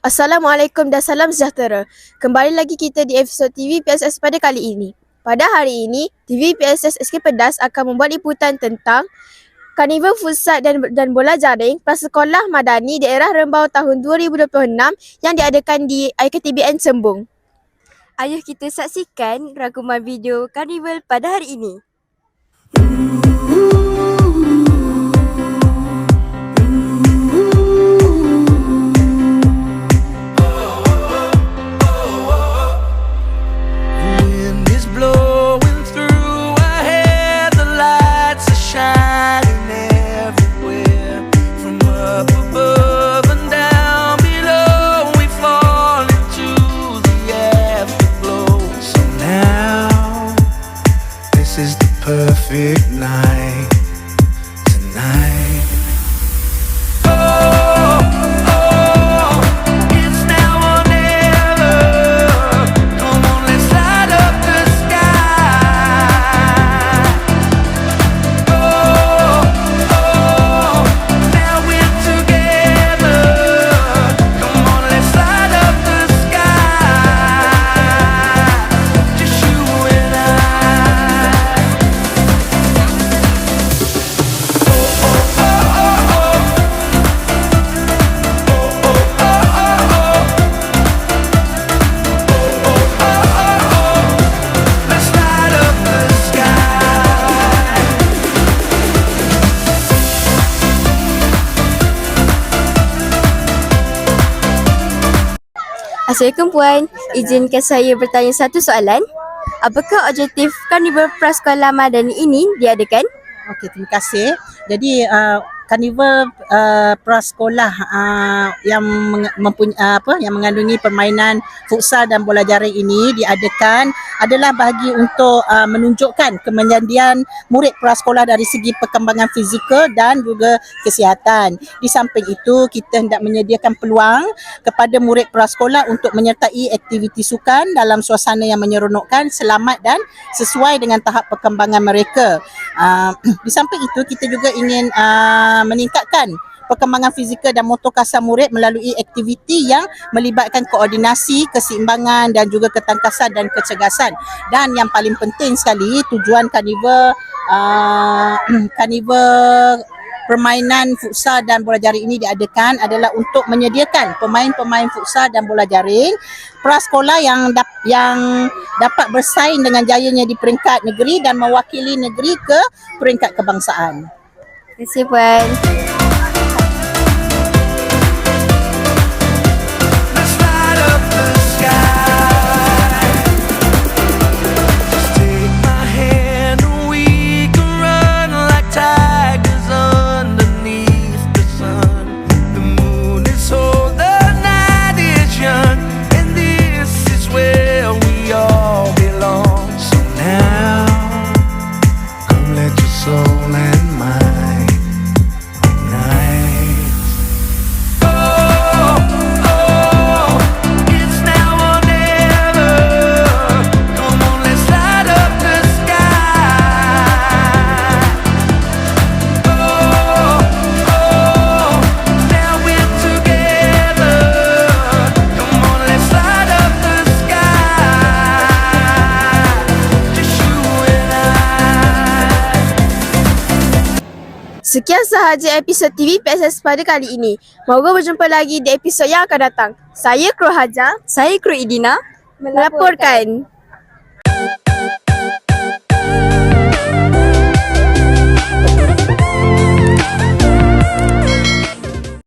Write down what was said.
Assalamualaikum dan salam sejahtera. Kembali lagi kita di episod TV PSS pada kali ini. Pada hari ini, TV PSS SK Pedas akan membuat liputan tentang Karnival Futsal dan Bola Jaring Prasekolah Madani Daerah Rembau tahun 2026 yang diadakan di IKTBN Sembung. Ayuh kita saksikan rangkuman video Karnival pada hari ini. Perfect night tonight. It's now or never. Come on, let's light up the sky. Now we're together. Come on, let's light up the sky. Just you and I. Assalamualaikum Puan, izinkan saya bertanya satu soalan. Apakah objektif Karnival Prasekolah Madani ini diadakan? Okey, terima kasih. Jadi Karnival prasekolah yang yang mengandungi permainan futsal dan bola jaring ini diadakan adalah bagi untuk menunjukkan kemenjadian murid prasekolah dari segi perkembangan fizikal dan juga kesihatan. Di samping itu, kita hendak menyediakan peluang kepada murid prasekolah untuk menyertai aktiviti sukan dalam suasana yang menyeronokkan, selamat dan sesuai dengan tahap perkembangan mereka. Di samping itu, kita juga ingin meningkatkan perkembangan fizikal dan motor kasar murid melalui aktiviti yang melibatkan koordinasi, keseimbangan dan juga ketangkasan dan kecergasan. Dan yang paling penting sekali, tujuan Karnival permainan futsal dan bola jaring ini diadakan adalah untuk menyediakan pemain-pemain futsal dan bola jaring prasekolah yang dapat bersaing dengan jayanya di peringkat negeri dan mewakili negeri ke peringkat kebangsaan. Terima kasih Puan. Let's light up the sky. Just take my hand and we can run like tigers underneath the sun. The moon is old, the night is young, and this is where we all belong. So now, come let your soul and mind. Sekian sahaja episod TV PSS pada kali ini. Moga berjumpa lagi di episod yang akan datang. Saya Kru Hajar Saya Kru Idina melaporkan.